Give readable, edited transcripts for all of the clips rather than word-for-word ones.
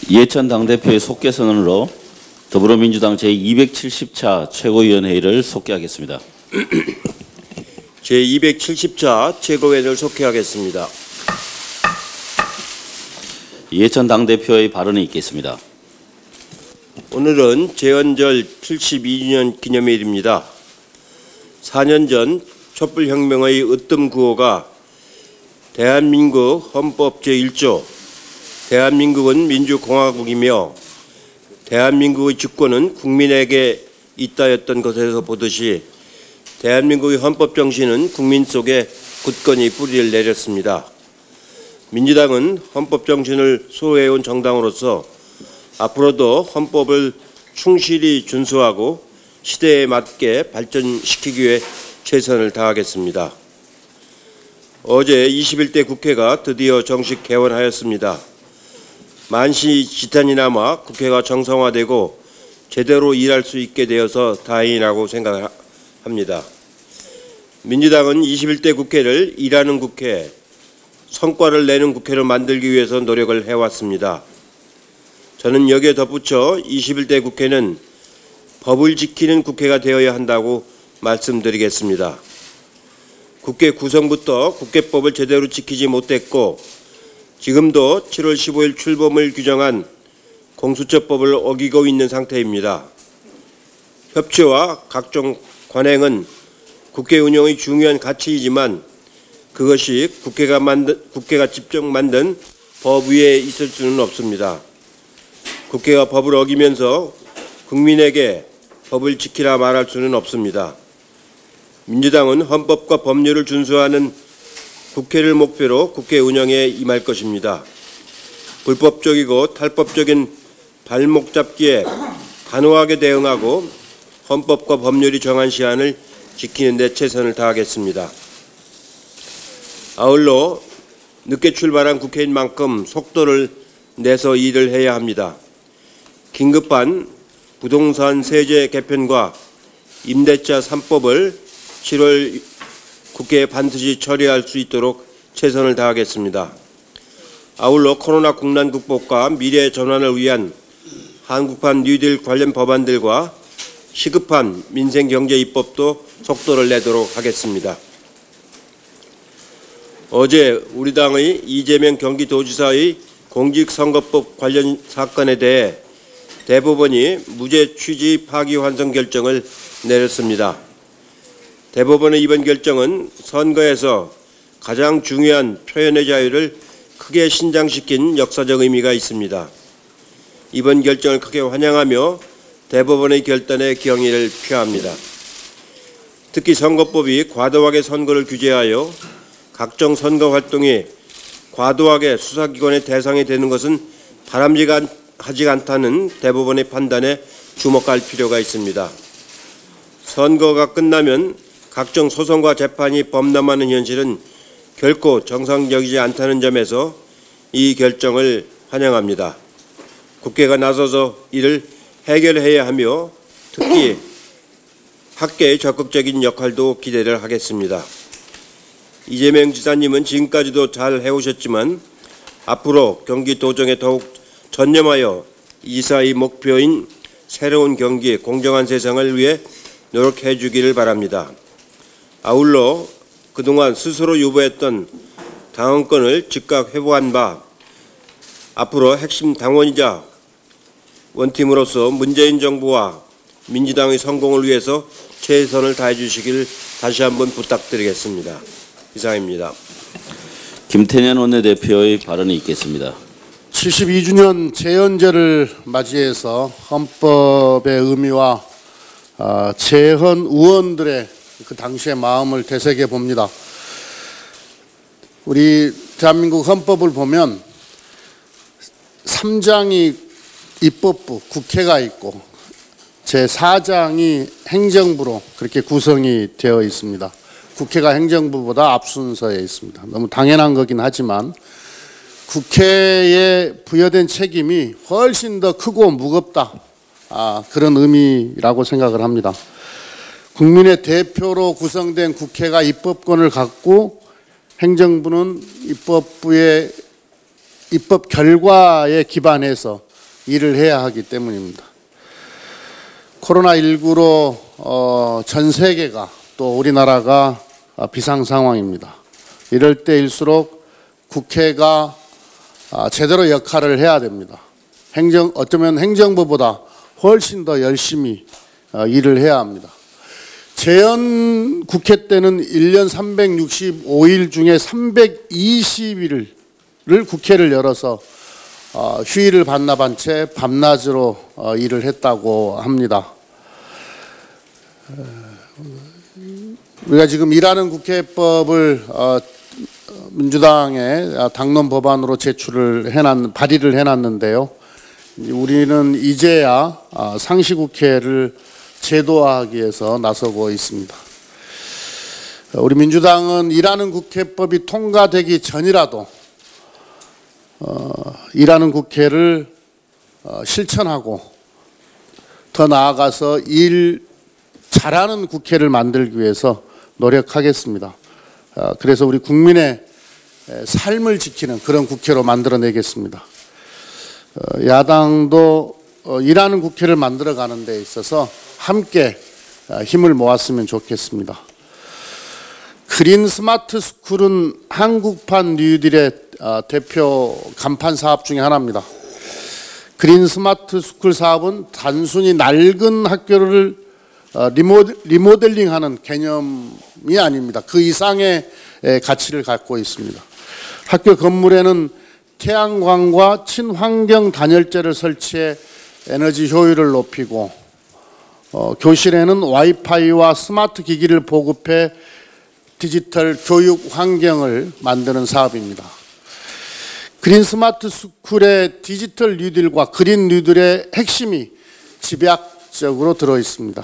이해찬 당대표의 속개선언으로 더불어민주당 제270차 최고위원회의를 속개하겠습니다. 제270차 최고위원회를 속개하겠습니다. 이해찬 당대표의 발언이 있겠습니다. 오늘은 제헌절 72주년 기념일입니다. 4년 전 촛불혁명의 으뜸 구호가 대한민국 헌법 제1조 대한민국은 민주공화국이며 대한민국의 주권은 국민에게 있다였던 것에서 보듯이 대한민국의 헌법 정신은 국민 속에 굳건히 뿌리를 내렸습니다. 민주당은 헌법 정신을 수호해온 정당으로서 앞으로도 헌법을 충실히 준수하고 시대에 맞게 발전시키기 위해 최선을 다하겠습니다. 어제 21대 국회가 드디어 정식 개원하였습니다. 만시지탄이 남아 국회가 정상화되고 제대로 일할 수 있게 되어서 다행이라고 생각합니다. 민주당은 21대 국회를 일하는 국회, 성과를 내는 국회로 만들기 위해서 노력을 해왔습니다. 저는 여기에 덧붙여 21대 국회는 법을 지키는 국회가 되어야 한다고 말씀드리겠습니다. 국회 구성부터 국회법을 제대로 지키지 못했고 지금도 7월 15일 출범을 규정한 공수처법을 어기고 있는 상태입니다. 협치와 각종 관행은 국회 운영의 중요한 가치이지만 그것이 국회가 직접 만든 법 위에 있을 수는 없습니다. 국회가 법을 어기면서 국민에게 법을 지키라 말할 수는 없습니다. 민주당은 헌법과 법률을 준수하는 국회를 목표로 국회 운영에 임할 것입니다. 불법적이고 탈법적인 발목 잡기에 단호하게 대응하고 헌법과 법률이 정한 시한을 지키는 데 최선을 다하겠습니다. 아울러 늦게 출발한 국회인 만큼 속도를 내서 일을 해야 합니다. 긴급한 부동산 세제 개편과 임대차 3법을 7월 국회에 반드시 처리할 수 있도록 최선을 다하겠습니다. 아울러 코로나 국난 극복과 미래 전환을 위한 한국판 뉴딜 관련 법안들과 시급한 민생경제 입법도 속도를 내도록 하겠습니다. 어제 우리 당의 이재명 경기도지사의 공직선거법 관련 사건에 대해 대법원이 무죄 취지 파기환송 결정을 내렸습니다. 대법원의 이번 결정은 선거에서 가장 중요한 표현의 자유를 크게 신장시킨 역사적 의미가 있습니다. 이번 결정을 크게 환영하며 대법원의 결단에 경의를 표합니다. 특히 선거법이 과도하게 선거를 규제하여 각종 선거 활동이 과도하게 수사기관의 대상이 되는 것은 바람직하지 않다는 대법원의 판단에 주목할 필요가 있습니다. 선거가 끝나면 각종 소송과 재판이 범람하는 현실은 결코 정상적이지 않다는 점에서 이 결정을 환영합니다. 국회가 나서서 이를 해결해야 하며 특히 학계의 적극적인 역할도 기대를 하겠습니다. 이재명 지사님은 지금까지도 잘 해오셨지만 앞으로 경기도정에 더욱 전념하여 이사의 목표인 새로운 경기, 공정한 세상을 위해 노력해 주기를 바랍니다. 아울러 그동안 스스로 유보했던 당원권을 즉각 회복한 바 앞으로 핵심 당원이자 원팀으로서 문재인 정부와 민주당의 성공을 위해서 최선을 다해 주시길 다시 한번 부탁드리겠습니다. 이상입니다. 김태년 원내대표의 발언이 있겠습니다. 72주년 제헌절을 맞이해서 헌법의 의미와 제헌 의원들의 그 당시의 마음을 되새겨 봅니다. 우리 대한민국 헌법을 보면 3장이 입법부, 국회가 있고 제4장이 행정부로 그렇게 구성이 되어 있습니다. 국회가 행정부보다 앞순서에 있습니다. 너무 당연한 거긴 하지만 국회에 부여된 책임이 훨씬 더 크고 무겁다. 그런 의미라고 생각을 합니다. 국민의 대표로 구성된 국회가 입법권을 갖고 행정부는 입법 결과에 기반해서 일을 해야 하기 때문입니다. 코로나19로 전 세계가 또 우리나라가 비상 상황입니다. 이럴 때일수록 국회가 제대로 역할을 해야 됩니다. 어쩌면 행정부보다 훨씬 더 열심히 일을 해야 합니다. 재연 국회 때는 1년 365일 중에 320일을 국회를 열어서 휴일을 반납한 채 밤낮으로 일을 했다고 합니다. 우리가 지금 일하는 국회법을 민주당의 당론 법안으로 발의를 해놨는데요. 우리는 이제야 상시국회를 제도화하기 위해서 나서고 있습니다. 우리 민주당은 일하는 국회법이 통과되기 전이라도 일하는 국회를 실천하고 더 나아가서 일 잘하는 국회를 만들기 위해서 노력하겠습니다. 그래서 우리 국민의 삶을 지키는 그런 국회로 만들어내겠습니다. 야당도 일하는 국회를 만들어가는 데 있어서 함께 힘을 모았으면 좋겠습니다. 그린 스마트 스쿨은 한국판 뉴딜의 대표 간판 사업 중에 하나입니다. 그린 스마트 스쿨 사업은 단순히 낡은 학교를 리모델링하는 개념이 아닙니다. 그 이상의 가치를 갖고 있습니다. 학교 건물에는 태양광과 친환경 단열재를 설치해 에너지 효율을 높이고 교실에는 와이파이와 스마트 기기를 보급해 디지털 교육 환경을 만드는 사업입니다. 그린 스마트 스쿨의 디지털 뉴딜과 그린 뉴딜의 핵심이 집약적으로 들어있습니다.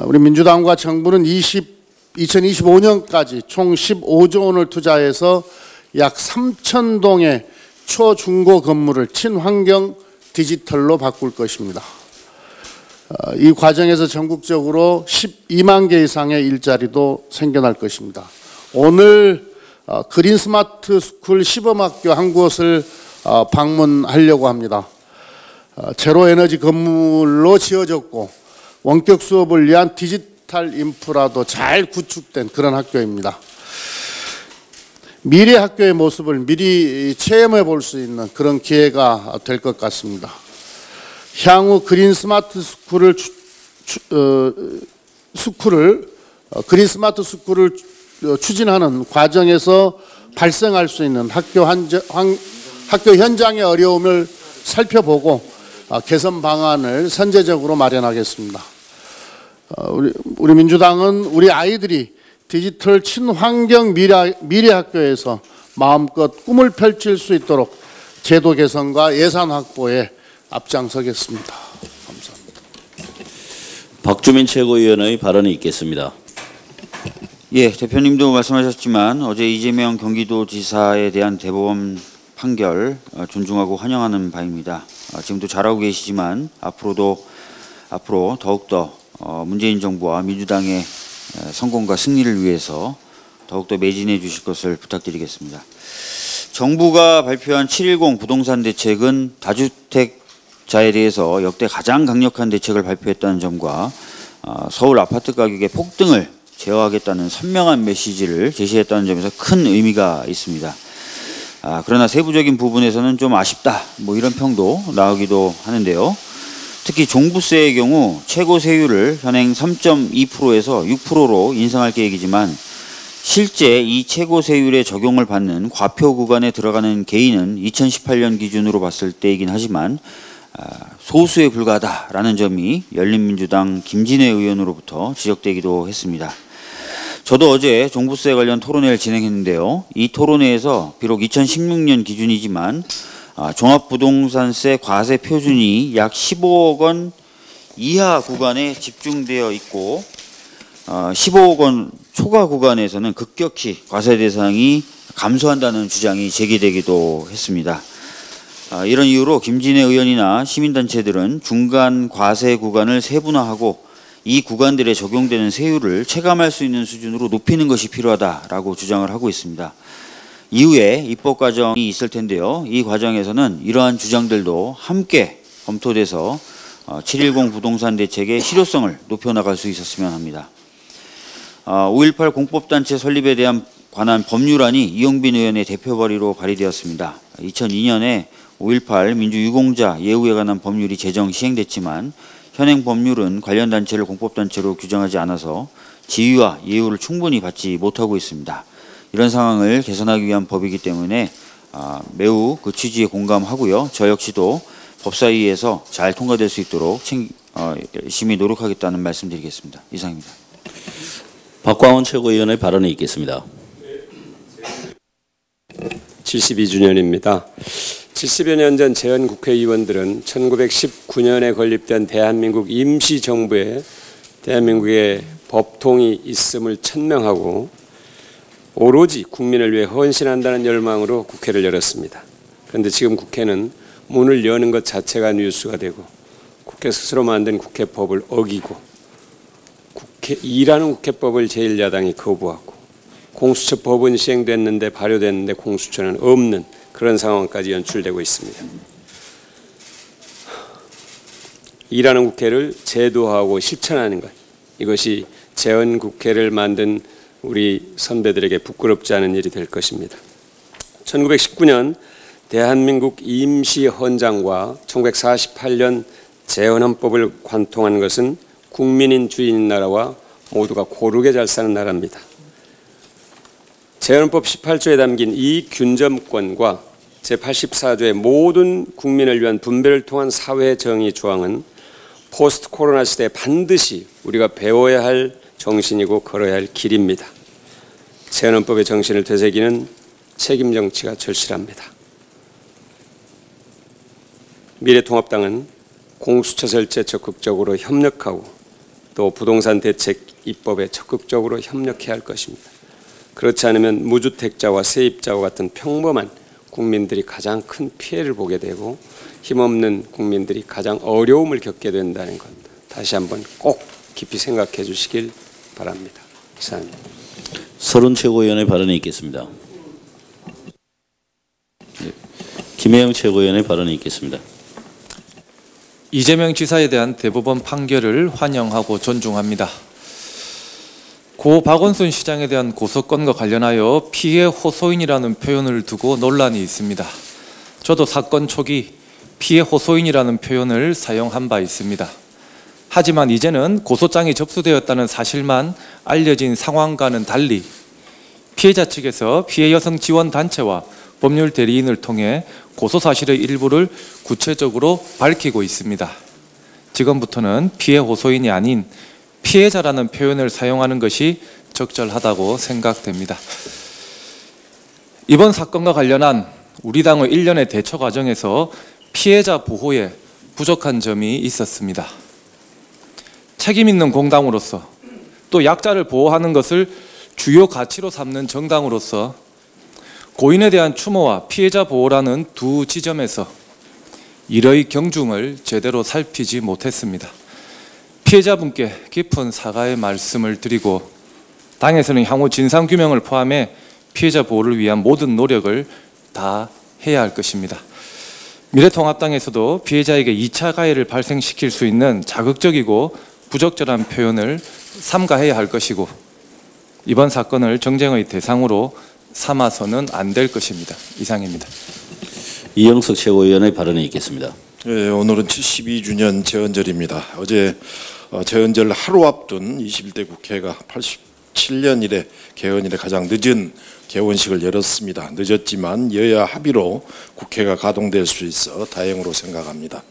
우리 민주당과 정부는 2025년까지 총 15조 원을 투자해서 약 3,000동의 초중고 건물을 친환경 디지털로 바꿀 것입니다. 이 과정에서 전국적으로 12만 개 이상의 일자리도 생겨날 것입니다. 오늘 그린 스마트 스쿨 시범학교 한 곳을 방문하려고 합니다. 제로 에너지 건물로 지어졌고 원격 수업을 위한 디지털 인프라도 잘 구축된 그런 학교입니다. 미래 학교의 모습을 미리 체험해 볼 수 있는 그런 기회가 될 것 같습니다. 향후 그린 스마트 스쿨을 그린 스마트 스쿨을 추진하는 과정에서 발생할 수 있는 학교 현장의 어려움을 살펴보고 개선 방안을 선제적으로 마련하겠습니다. 우리 민주당은 우리 아이들이 디지털 친환경 미래 학교에서 마음껏 꿈을 펼칠 수 있도록 제도 개선과 예산 확보에 앞장서겠습니다. 감사합니다. 박주민 최고위원의 발언이 있겠습니다. 예, 대표님도 말씀하셨지만 어제 이재명 경기도지사에 대한 대법원 판결 존중하고 환영하는 바입니다. 지금도 잘하고 계시지만 앞으로 더욱더 문재인 정부와 민주당의 성공과 승리를 위해서 더욱더 매진해 주실 것을 부탁드리겠습니다. 정부가 발표한 7.10 부동산 대책은 다주택자에 대해서 역대 가장 강력한 대책을 발표했다는 점과 서울 아파트 가격의 폭등을 제어하겠다는 선명한 메시지를 제시했다는 점에서 큰 의미가 있습니다. 그러나 세부적인 부분에서는 좀 아쉽다, 이런 평도 나오기도 하는데요. 특히 종부세의 경우 최고 세율을 현행 3.2%에서 6%로 인상할 계획이지만 실제 이 최고 세율의 적용을 받는 과표 구간에 들어가는 개인은 2018년 기준으로 봤을 때이긴 하지만 소수에 불과하다라는 점이 열린민주당 김진애 의원으로부터 지적되기도 했습니다. 저도 어제 종부세 관련 토론회를 진행했는데요. 이 토론회에서 비록 2016년 기준이지만 종합부동산세 과세 표준이 약 15억 원 이하 구간에 집중되어 있고 15억 원 초과 구간에서는 급격히 과세 대상이 감소한다는 주장이 제기되기도 했습니다. 이런 이유로 김진애 의원이나 시민단체들은 중간 과세 구간을 세분화하고 이 구간들에 적용되는 세율을 체감할 수 있는 수준으로 높이는 것이 필요하다라고 주장을 하고 있습니다. 이후에 입법 과정이 있을 텐데요. 이 과정에서는 이러한 주장들도 함께 검토돼서 7.10 부동산 대책의 실효성을 높여나갈 수 있었으면 합니다. 5.18 공법단체 설립에 관한 법률안이 이용빈 의원의 대표 발의로 발의되었습니다. 2002년에 5.18 민주유공자 예우에 관한 법률이 제정 시행됐지만 현행 법률은 관련 단체를 공법단체로 규정하지 않아서 지위와 예우를 충분히 받지 못하고 있습니다. 이런 상황을 개선하기 위한 법이기 때문에 매우 그 취지에 공감하고요. 저 역시도 법사위에서 잘 통과될 수 있도록 열심히 노력하겠다는 말씀드리겠습니다. 이상입니다. 박광원 최고위원의 발언이 있겠습니다. 72주년입니다. 70여 년 전 재헌 국회의원들은 1919년에 건립된 대한민국 임시정부에 대한민국의 법통이 있음을 천명하고 오로지 국민을 위해 헌신한다는 열망으로 국회를 열었습니다. 그런데 지금 국회는 문을 여는 것 자체가 뉴스가 되고 국회 스스로 만든 국회법을 어기고 일하는 국회법을 제1야당이 거부하고 공수처 법은 시행됐는데 발효됐는데 공수처는 없는 그런 상황까지 연출되고 있습니다. 일하는 국회를 제도화하고 실천하는 것, 이것이 재헌 국회를 만든 우리 선배들에게 부끄럽지 않은 일이 될 것입니다. 1919년 대한민국 임시헌장과 1948년 재헌헌법을 관통한 것은 국민인 주인인 나라와 모두가 고르게 잘 사는 나라입니다. 재헌헌법 18조에 담긴 이 균점권과 제84조의 모든 국민을 위한 분배를 통한 사회 정의 조항은 포스트 코로나 시대에 반드시 우리가 배워야 할 정신이고 걸어야 할 길입니다. 재헌헌법의 정신을 되새기는 책임 정치가 절실합니다. 미래통합당은 공수처 설치에 적극적으로 협력하고 또 부동산 대책 입법에 적극적으로 협력해야 할 것입니다. 그렇지 않으면 무주택자와 세입자와 같은 평범한 국민들이 가장 큰 피해를 보게 되고 힘없는 국민들이 가장 어려움을 겪게 된다는 것 다시 한번 꼭 깊이 생각해 주시길 바랍니다. 이상입니다. 서른 최고위원의 발언이 있겠습니다. 김혜영 최고위원의 발언이 있겠습니다. 이재명 지사에 대한 대법원 판결을 환영하고 존중합니다. 고 박원순 시장에 대한 고소건과 관련하여 피해 호소인이라는 표현을 두고 논란이 있습니다. 저도 사건 초기 피해 호소인이라는 표현을 사용한 바 있습니다. 하지만 이제는 고소장이 접수되었다는 사실만 알려진 상황과는 달리 피해자 측에서 피해 여성 지원 단체와 법률 대리인을 통해 고소 사실의 일부를 구체적으로 밝히고 있습니다. 지금부터는 피해 호소인이 아닌 피해자라는 표현을 사용하는 것이 적절하다고 생각됩니다. 이번 사건과 관련한 우리 당의 일련의 대처 과정에서 피해자 보호에 부족한 점이 있었습니다. 책임 있는 공당으로서 또 약자를 보호하는 것을 주요 가치로 삼는 정당으로서 고인에 대한 추모와 피해자 보호라는 두 지점에서 일의 경중을 제대로 살피지 못했습니다. 피해자분께 깊은 사과의 말씀을 드리고 당에서는 향후 진상규명을 포함해 피해자 보호를 위한 모든 노력을 다 해야 할 것입니다. 미래통합당에서도 피해자에게 2차 가해를 발생시킬 수 있는 자극적이고 부적절한 표현을 삼가해야 할 것이고 이번 사건을 정쟁의 대상으로 삼아서는 안 될 것입니다. 이상입니다. 이영석 최고위원의 발언이 있겠습니다. 네, 오늘은 72주년 재헌절입니다. 어제 재헌절 하루 앞둔 21대 국회가 87년 이래 개헌 이래 가장 늦은 개원식을 열었습니다. 늦었지만 여야 합의로 국회가 가동될 수 있어 다행으로 생각합니다.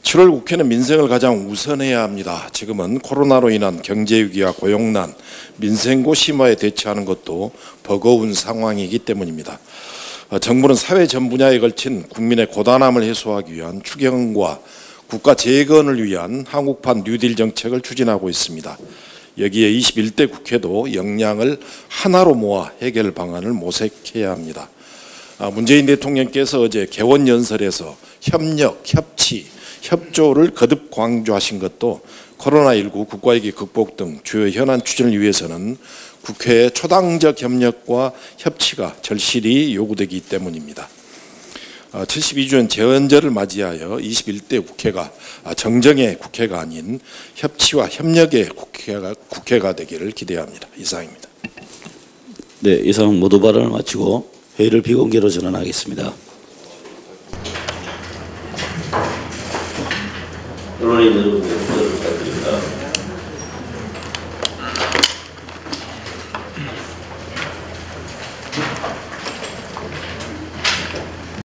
7월 국회는 민생을 가장 우선해야 합니다. 지금은 코로나로 인한 경제위기와 고용난, 민생고 심화에 대처하는 것도 버거운 상황이기 때문입니다. 정부는 사회 전 분야에 걸친 국민의 고단함을 해소하기 위한 추경과 국가 재건을 위한 한국판 뉴딜 정책을 추진하고 있습니다. 여기에 21대 국회도 역량을 하나로 모아 해결 방안을 모색해야 합니다. 문재인 대통령께서 어제 개원연설에서 협력, 협치, 협조를 거듭 강조하신 것도 코로나19 국가위기 극복 등 주요 현안 추진을 위해서는 국회의 초당적 협력과 협치가 절실히 요구되기 때문입니다. 72주년 재헌절을 맞이하여 21대 국회가 정정의 국회가 아닌 협치와 협력의 국회가 되기를 기대합니다. 이상입니다. 네, 이상 모두 발언을 마치고 회의를 비공개로 전환하겠습니다. 언론인 여러분의 분들을 부탁드립니다.